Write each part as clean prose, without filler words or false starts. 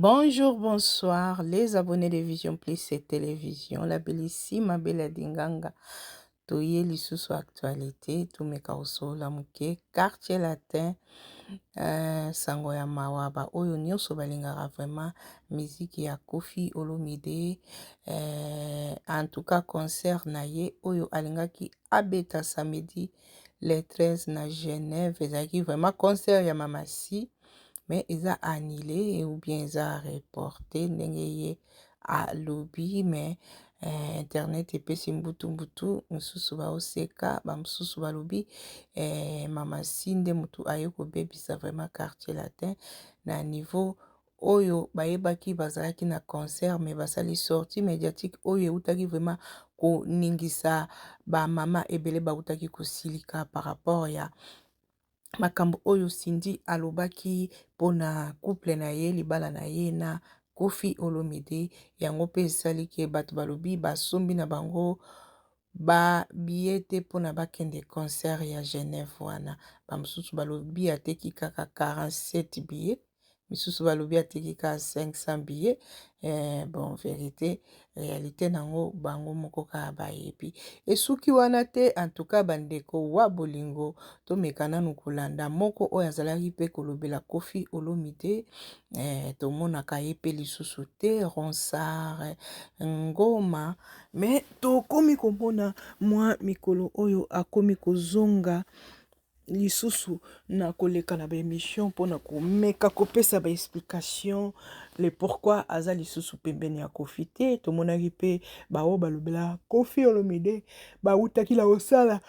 Bonjour, bonsoir, les abonnés de Vision Plus et Télévision. La bellissime Bella Dinganga. Toye lisusu actualité, tumeka osola muke, quartier latin, sango ya mawaba. Oyo nyonso balingaka vraiment musique ya Koffi Olomide. En tout cas, concert na ye, oyo alingaki abeta samedi le 13 na Genève. Ezaki vraiment concert ya mamasi. Mais ils ont annulé ou bien ils ont reporté ndenge à lobby mais internet epesi mbutu mosusu baoseka bamosusu balobi mama sinde mutu aye kobebisa vraiment quartier latin na niveau oyo bayebaki bazalaki na concert mais basali sortie médiatique oyo eutaki vraiment koningisa bamama ebele bautaki kosilika par rapport ya makambo oyo Cindy alobaki pona couple na ye libala na ye na Koffi Olomide yango pe esaliki bato balobi basombi na bango ba billet pona bakende concert ya Genève wana bamosusu balobi ateki kaka 47 billets misusu balobi ateki kaka 500 billets bon vérité réalité nango bango moko kaka bayebi esuki wana te en tout cas bandeko wa bolingo tomeka nanu kolanda moko oyo azalaki mpe kolobela Koffi Olomide tomonaka ye mpe lisusu te Ronsard Ngoma mais tokomi komona mwa mikolo oyo akomi kozonga lisusu na koleka na baémission mpona komeka kopesa baexplication le pourquoi aza lisusu pembeni ya Koffi te tomonaki mpe bao balobela Koffi Olomide bautaki na kosala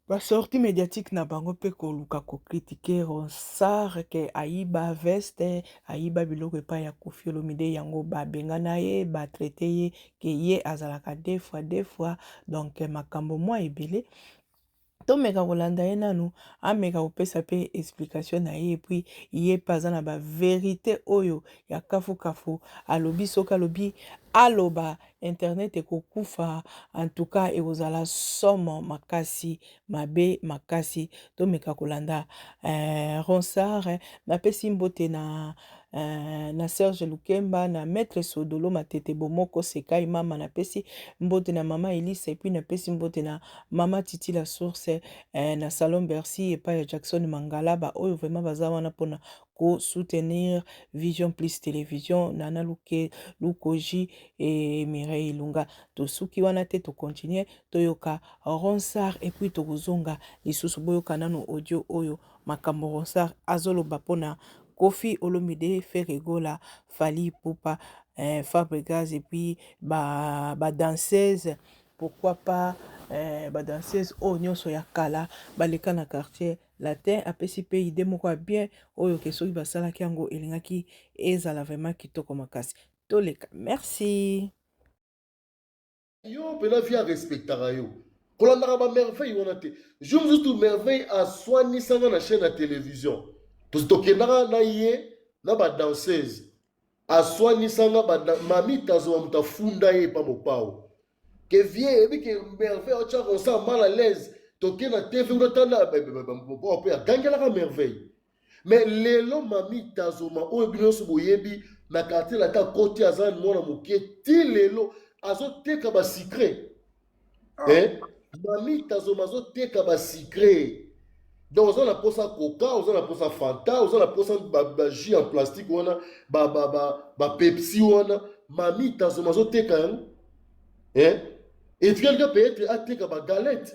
basorti médiatique na bango mpe koluka kokritike Ronsard ke ayiba veste ayiba biloko epai ya Koffi Olomide yango babengana ye batraite ye ke ye azalaka deux fois donc makambo mwa ebele tomeka kolanda ye nanu ameka kopesa mpe explication na ye epui ye mpe aza na baverité oyo ya kafukafu alobi soki alobi aloba internet ekokufa en tout cas ekozala somo makasi mabe makasi tomeka kolanda Ronsard napesi mbote na Serge Lukemba na Maître Sodolo Matete Bomoko Sekai mama napesi mbote na mama Elisa epuis napesi mbote na mama Titi la source na Salon Bercy epai ya Jackson Mangalaba oyo vraiment baza wana mpona ko soutenir Vision Plus Télévision Nana Lukoji et Mireille Ilunga tosuki wana te to continuer toyoka Ronsard epuis tokozonga lisusu boyoka nano audio oyo makambo Ronsard azoloba mpona Koffi Olomide Ferregola Fally Ipupa Fabregas et puis danseuse pourquoi pas danseuse oyo nyonso ya kala baleka na quartier latin apesi pe ide moko ya bien oyo ke soki basalaki yango elingaki ezala vraiment kitoko makasi toleka merci yo mpena vi arespectaka yo kolandaka bamerveille wana te jo mosusu merveille aswanisanga na chaîne ya télévision tokendaka na ye na badanseuse aswanisanga mami tazoma moto afunda ye pa mopao ke vie eyebi ke merveille otya Ronsard mal à l'aise toke na tv ngotanda mopao mpe agangelaka merveille mais lelo mami tazoma oyo bino nyonso boyebi na quartier lata koti aza mwana moke ti lelo azoteka basikre mami tazoma azoteka basikre donc oza na mposa coca oza na mposa fanta oza na mposa bajus en plastique wana bapepsi wana mami tazoma azoteka yango etrielika peut-être ateka bagalete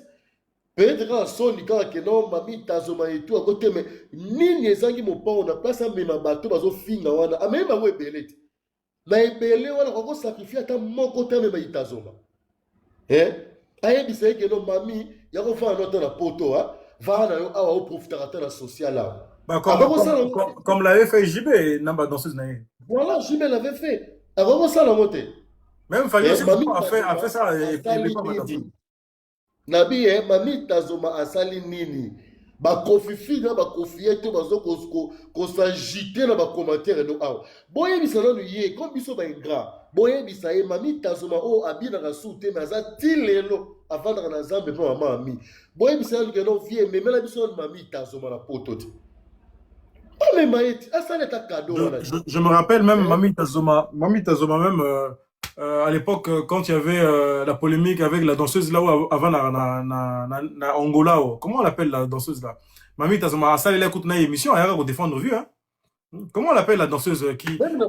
peut-être kaka soni kaka ke non mami tazoma etu akoteme nini ezangi mopango na place amema bato bazofinga wana amemi bango ebele te na ebele wana kokosakrifie ata moko te amema itazoma ayebisa ye ke no mami ya kofanda no ata na poto vaa na yo awa oprofitaka ata na social awa comme l'avait fait JB namba danseuse na ye voilà JB l'avait fait akokosala yango te même Fally aussi a fait ça nabi mami tazoma asali nini bakofifi na bakofiye te bazo kosagite na bacommentaire no awa boyebisa nanu ye comme biso baingra boyebisa ye mami tazoma oyo abinaka su te me aza ti lelo avandaka na nzambe mpo mama ami boyebisa nanu keno vie memela biso nanu mami tazoma na poto te Oh, mais Maïti, ah, ça n'est un cadeau. Je me rappelle même Mami Tazoma même à l'époque quand il y avait la polémique avec la danseuse là où avant na Angola. Comment on l'appelle la danseuse là? Mami Tazoma, ça elle écoute une émission, elle va défendre vue hein. Comment on l'appelle la danseuse qui même la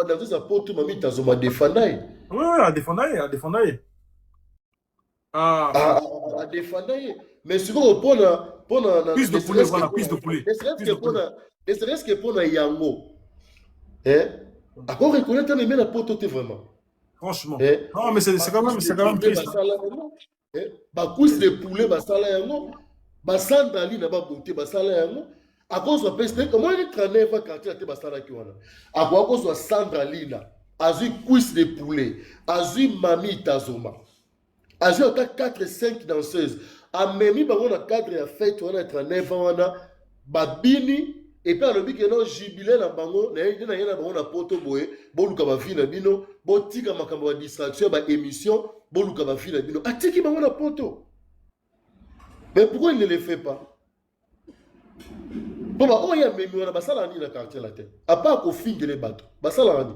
danseuse à Porto, Mami Tazoma défendaille. Oui, à défendre. À défendre. Mais souvent, pour Plus de poulet, voilà, plus de poulet. Ne serait-ce que pour Yango. À quoi reconnaître mais la porte vraiment. Franchement. Non, mais c'est quand même triste. Bah, couche de poulet, bah, ça là, Yango. Bah, sandali, n'a pas beauté, bah, ça là, Yango. À cause de la peste, comment il est traîné, va quartier, bah, ça là, qui wana. À cause de la sandali, azui couche de poulet, azui Mami Tazoma. Azui, on a 4-5 danseuses. A Memi, bah, on a 4 à fête, on a 39 ans, on a Babini. Et puis, on a dit que non, jubilé na bango, on a poto boé, boluka ba fi na bino, botika makamba distraction, ba émission, boluka ba fi na bino. Atiki bango na poto. Mais pourquoi il ne le fait pas? Bon, bah, oh, il y a Memi, on a basala ni na quartier la tête. À part qu'on finge les bateaux, basala ni.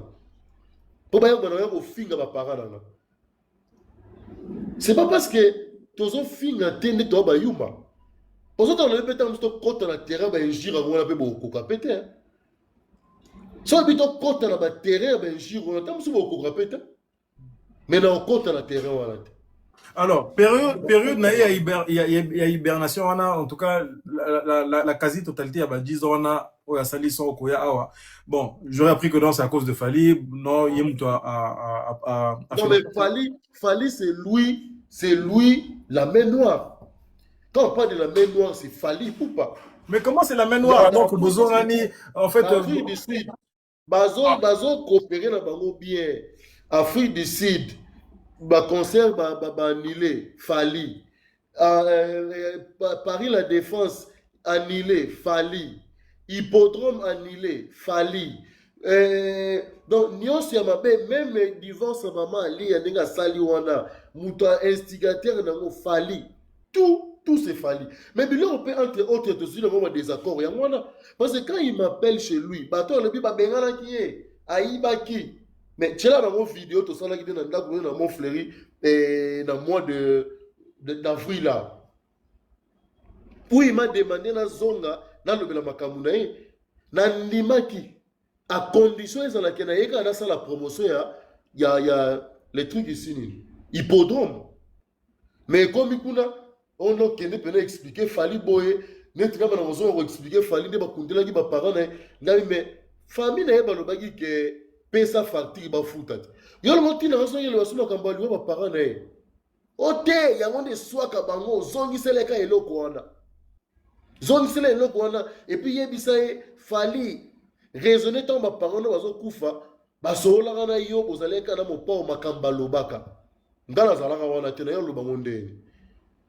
Pour bah, on a qu'on finge ma parade. C'est pas parce que tous on finge à tendre toi ba yuma. Pour ça, on a peut-être un côté dans le terrain, ben jira on a peu beaucoup capété. Si on habite au côté dans le terrain, ben jira on a peu beaucoup capété. Mais dans le côté dans le terrain, on a. Alors, période il y a hibernation, en tout cas, la quasi-totalité, il y a 10 ans, on a sali son okoya awa. Bon, j'aurais appris que non, c'est à cause de Fali. Non, il y a non, mais Fali, c'est lui, la main noire. Quand on parle de la main noire, c'est Fali ou pas? Mais comment c'est la main noire? Donc, Bozorani, en fait. Afrique du Sud, Bazo coopérer dans Bango bien. Afrique du Sud, concert annulé, Fali. Paris La Défense, annulé, Fali. Hippodrome annulé, Fali. Donc, nyonso ya mabe, même divorce maman Ali, ya nenga sali wana, muta instigateur nango Fali. Tout c'est Fali. Mais bien on peut entre autres aussi le moment désaccord. Parce que quand il m'appelle chez lui, bateau le biba bengana qui est, aïbaki. Mais tu as dans mon vidéo, tout ça là qui est dans mon fleuri, et dans le mois d'avril là. Où il m'a demandé na zonga, na le bela makamunae, na ndimaki, à condition ils en a qu'un aïka na ça la promotion il y a les trucs ici, hippodrome. Mais comme il y a on a expliqué Fali boye net kama na mozo on expliquer Fali de bakundela ki ba parents na mais famille na ba lobaki ke pesa facture ba futa yo le moti na so yelo wasuma kamba liwa ba parents na ote ya ngonde swaka bango zongi seleka eloko wana et puis yebisa Fali raisonner tant ba parents na bazo kufa ba sola kana yo bozaleka na mopa makamba lobaka ngala zalaka wana tena yo lobango ndeni.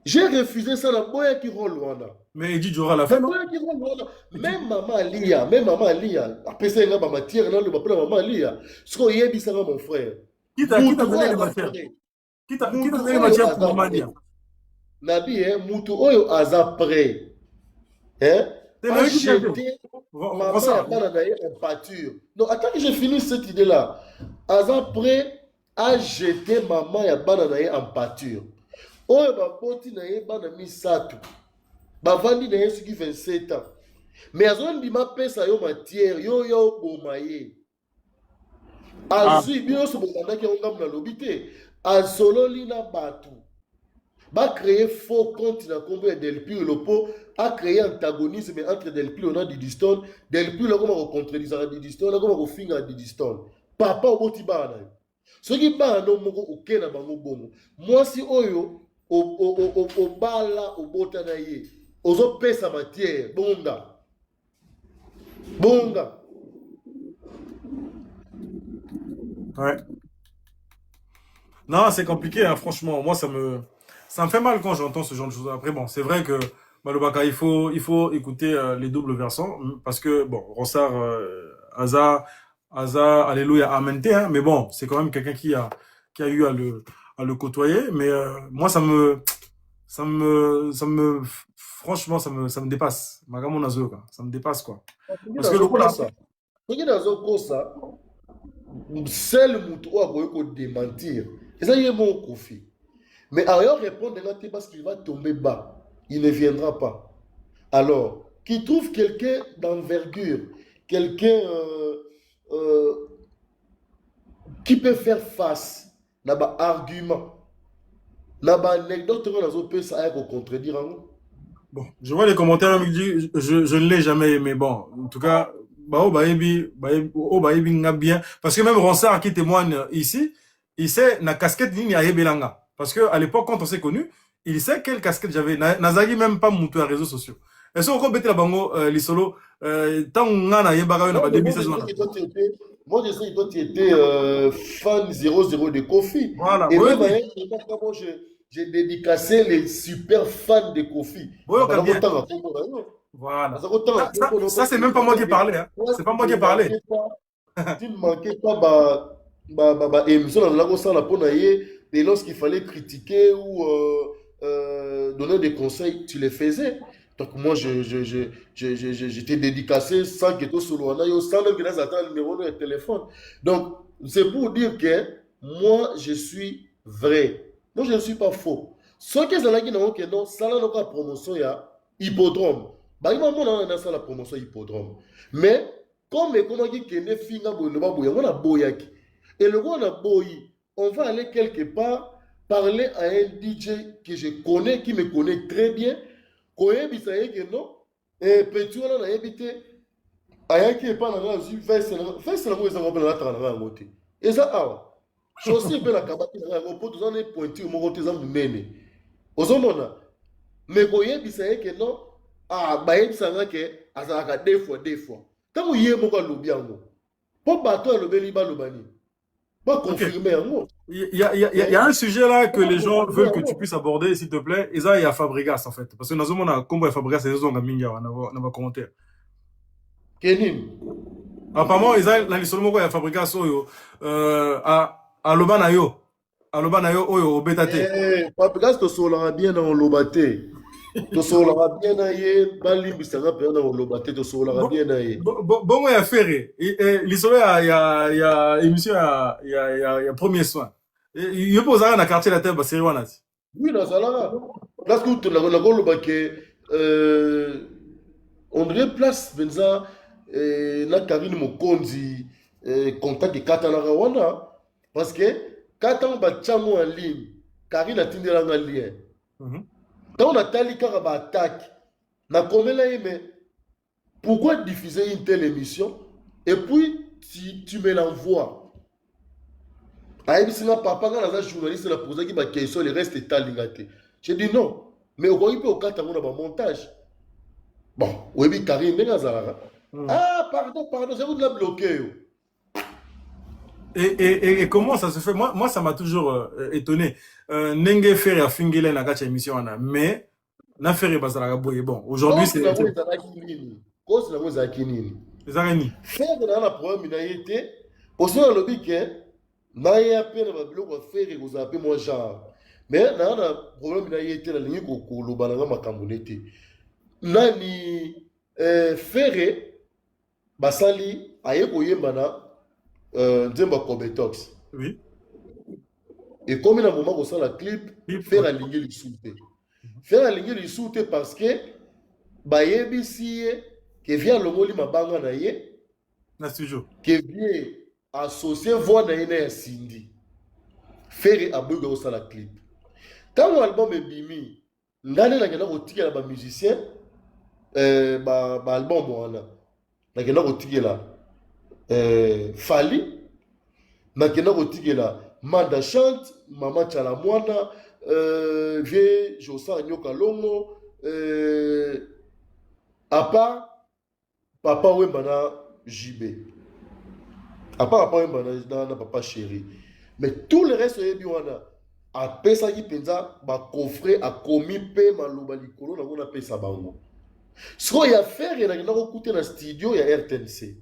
J'ai refusé ça, la boya qui roule. Mais il dit Djora la fin. Même maman Lia, après ça, il y a ma matière, là, le papa maman Lia. Ce qu'on y a dit, ça, mon frère. Qui t'a donné les matières? Qui t'a donné les matières pour maman Lia? Nabi, Moutou Oyo Azapré. A jeté maman en pâture. Donc, attends que je finisse cette idée-là. Azapré a jeté maman en pâture. Oyo baboti na ye bana misato bavandi na ye soki 27 ans mais azondima pesa yo matière yo boma ye azwi bino so bobandaki yango ngambo na lobi te asololi na bato bacréer faux compte na nkombo ya Delpire Lopo acréer antagonisme entre Delpire na Didiston Delpire akoma kocontredisaka Didiston akoma kofinga Didiston papa oboti bana na yo soki bana no moko oke na bango bongo mwasi oyo obala obota na ye ozo pesa matière bonga ouais. Non, c'est compliqué hein, franchement moi ça me fait mal quand j'entends ce genre de choses. Après bon c'est vrai que Malobaka il faut écouter les doubles versants parce que bon Ronsard Aza alléluia amen hein, mais bon c'est quand même quelqu'un qui a eu à le côtoyer mais moi ça me franchement, ça me dépasse. Magamon Nazo, quoi. Ça me dépasse, quoi. soki Parce que le coup là, nazokosa soki nazokosa seul moto oyo akoki kodementir eza ye moko Kofi. Mais ailleurs répondre parce qu'il va tomber bas. Il ne viendra pas. Alors, qui trouve quelqu'un d'envergure, quelqu'un euh, qui peut faire face à un argument, à une anecdote, ça a contredire. bon, je vois les commentaires, je ne l'ai jamais aimé. Bon, en tout cas, nga bien. Parce que même Ronsard qui témoigne ici, il sait la casquette ni a Belanga. Parce que à l'époque, quand on s'est connu, il sait quelle casquette j'avais. Nazagi même pas monté à réseaux sociaux. Et si on compte la bango, les solos, tant on a yebaka na ba début saison. Moi, je sais que toi, tu étais fan 00 de Kofi. Voilà. Et Oui, même, oui. moi, j'ai dédicacé les super fans de Kofi. Oui, bien. Voilà. Ça c'est même pas moi qui ai parlé. Hein. C'est pas moi qui ai parlé. Tu ne manquais pas émission dans la salle pour naïe et lorsqu'il fallait critiquer ou donner des conseils, tu les faisais. Donc moi, j'étais dédicacé sans que tout solo, sans même que les attendre le numéro de téléphone. Donc, c'est pour dire que moi, je suis vrai. Moi, je ne suis pas faux. Ce que ça n'a que non, ça n'a pas promotion, il y a hippodrome. Bah, il m'a montré ça la promotion hippodrome. Mais, comme comment qui kene finga boyeba boya, on a boyaki. Et le on a boyi, on va aller quelque part parler à un DJ que je connais, qui me connaît très bien. Koyebisa yeke non, et petit on a évité. Ayaki est pas dans la vie, fais la mouise en rappel à la trame. Et ça, ah, chaussée belle la cabane, on peut tous en être pointu, mon côté, ça me mène. Aux hommes, mais koyebisa yeke non, ah, bah, yebisa yeke, azaka deux fois. Tant que yé moka lobi yango, pour bateau le beli ba lobani, pas confirmer yango. Il y a un sujet là que les gens veulent que tu puisses aborder, s'il te plaît. Et ça, il y a Fabregas, en fait. Parce que nous avons un combat Fabregas, et nous avons un commentaire. Kenin. Apparemment, ils ont la liste de Fabregas, à Lobanayo. À Lobanayo, au Bétate. Fabregas, tu seras bien dans l'Obate. Tu seras bien dans ye, Balim, Bissanga, dans l'Obate, tu seras bien dans ye. Bon, il y a Ferré. L'histoire, il y a émission, il y a premier soin. Il y a posé un quartier la tête, c'est Rwanda. Oui, dans ça là. Parce que tu l'as on dirait place, Benza, na Karine Mokonzi, contact de Katana Rwanda. Parce que Katana Bachango en ligne, Karine a tenu en lien. Quand on a tali Karaba attaque, na combien là, mais pourquoi diffuser une telle émission et puis tu me l'envoies? Aïbisina papa, quand on a journaliste, la posé qui m'a question, le reste est talingaté. J'ai dit non, mais au Rwanda, au Katana, on a un montage. Bon, oui, Karine, ah, pardon, c'est vous de la bloquer. Et comment ça se fait? Moi, ça m'a toujours étonné. Nenge Ferre a fingé na gacha émission, mais na Ferre bazara boye. Bon, aujourd'hui c'est. Cause la mouza kinini. Les araignées. Ferre na la problème ina été. Aussi on lobby que na ya peine ba bloquer Ferre vous appelez moi genre. Mais na na problème ina été la ligne ko lo balanga makambonete. Nani Ferre basali aye ko yemba na Nzemba Kobetox. Oui. Et comme il a un moment où ça la clip, faire la ligne du souté. Faire la ligne du souté parce que Bayebi si que vient le moli mabanga na ye, na studio. Que vient associer voix na ye na Cindy. Faire a bugger ça la clip. Quand l'album est bimi, ndane na kena kotika la ba musicien ba album wana. Na kena kotika Fali, nakena kotikela Manda chante, Mama Chalamwana, Vie Josa Nyoka Longo, à part Papa Wembana JB. À part Papa Wembana Papa Chéri. Mais tout le reste est bien. A pesa qui penza ba coffret a commis pe maloba likolo na mona pesa bango. Ce qu'il y a faire il y a écouter dans studio il y a RTNC.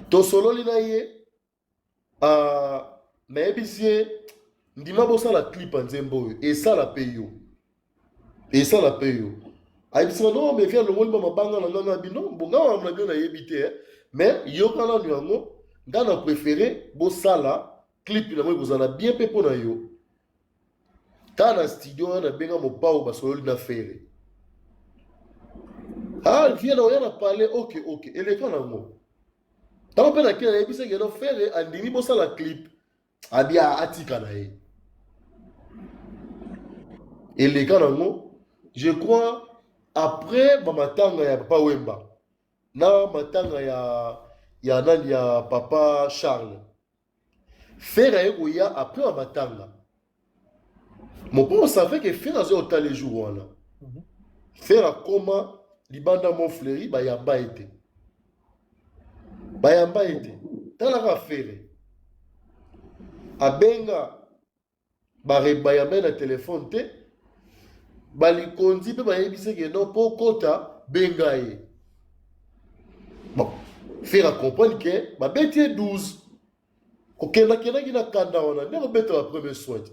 To solo li na ye nayebisie ndima bosala clip ya nzembo oyo esala pe yo esala pe yo ayebisaka non mais via longoli mabanga na nganga bino bonga na bino nayebi te mais yoka nanu yango nga na préféré bosala clip na moi kozala bien mpe mpo na yo ta na studio wana nabenga mopao basololi na fere vie na oya na parle ok eleka nango ntango mpe nakei nayebisaki no fere andimi bosala clip abia atika na ye eleka nango je crois après bamatanga ya papa Wemba na matanga ya nani ya papa Charles fere aye koya après bamatanga mopo savait que fere azo otala les jours wana fere akoma libanda mon fleuri bayamba ete talaka fere abenga bayamba na telefone te balikondi mpe bayebiseke non mpo kota benga ye bon fere acomprendre ke babeti ye 12 kokendakendaki na kanda wana nde kobeta ba premier soin.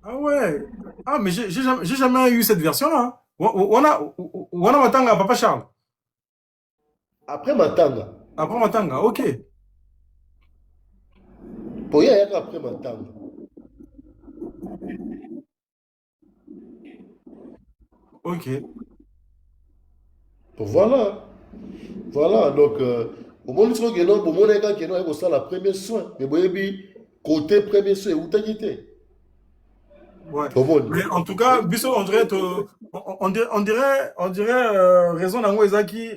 Ah ouais. Ah, mais j'ai jamais eu cette version-là. On a Matanga, Papa Charles. Après Matanga. Après Matanga, ok. Pour y aller après Matanga. Ok. Voilà. Voilà, donc, au moment où tu as au moment où tu as la première soin, mais côté premier soin, où tu as quitté? Ouais. Mais en tout cas, Bisso, on dirait raison d'Ango Ezaki,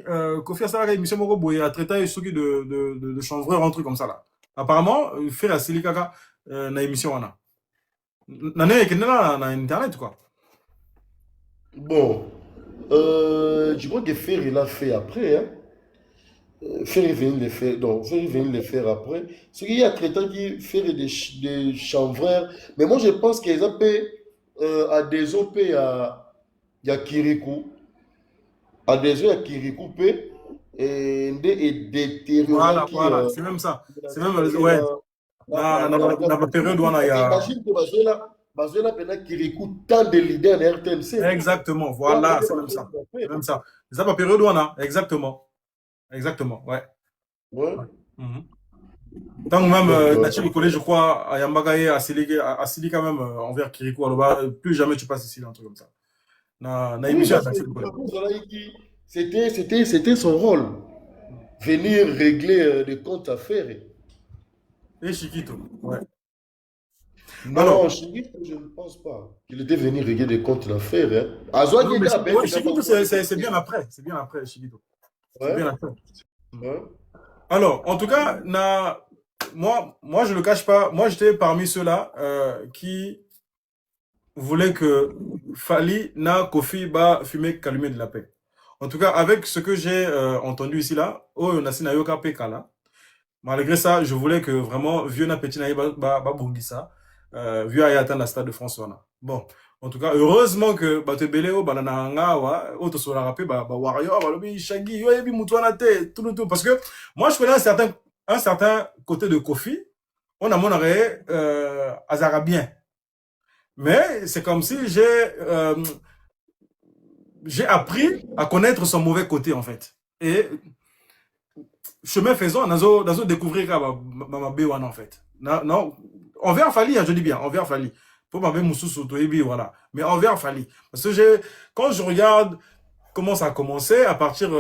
Kofi Asala émission Moko Boye a traité ceux qui de chanvreur, un truc comme ça là. Apparemment, faire la silikaka na émission wana. Nané kenela na internet quoi. Bon, je crois que Fer il l'a fait après, hein. Fer est venu le faire, donc Fer est venu le faire après. Ce qu'il y a traitant qui fait des chanvreurs, mais moi je pense qu'ils ont à des OP à Kirikou, à des OP à Kirikou et détérioré. Voilà, c'est même ça. C'est même, ouais. Dans la période où on a. Imagine que Bazola pendant Kirikou, tant de leaders de RTNC. Exactement, voilà, c'est même ça. C'est même ça. C'est la période où on a, exactement. Exactement, ouais. Ouais. Tant que même, Nachi collège, je crois, à Yambagaye, à Sili quand même, envers Kirikou, alors plus jamais tu passes ici, un truc comme ça. C'était son rôle. Venir régler des comptes à faire. Et Chiquito, ouais. Non, alors, Chiquito, je ne pense pas qu'il était venu régler des comptes d'affaires. Hein. Chiquito, c'est bien après. C'est bien après, Chiquito. C'est bien après. Ouais. Alors, en tout cas, moi, je ne le cache pas. Moi, j'étais parmi ceux-là qui voulaient que Fali na Kofi ba fumer calumet de la paix. En tout cas, avec ce que j'ai entendu ici là, Nayoka Pekala. Malgré ça, je voulais que vraiment vieux na petit na ba bongisa. Vu à atteindre la stade de France. Bon, en tout cas, heureusement que Batebeleo, Banana, Auto Sola Rapé, Warrior, Balobi, Shaggy, Yoyebi, Moutouanate, tout. Parce que moi, je connais un certain côté de Kofi. On a mon arrêt azarabien. Mais c'est comme si j'ai appris à connaître son mauvais côté, en fait. Et chemin faisant, on a découvert ma B1, en fait. Non, envers Fali, je dis bien, envers Fali. Pour ma voilà. Mais envers Fali. Parce que quand je regarde comment ça a commencé, à partir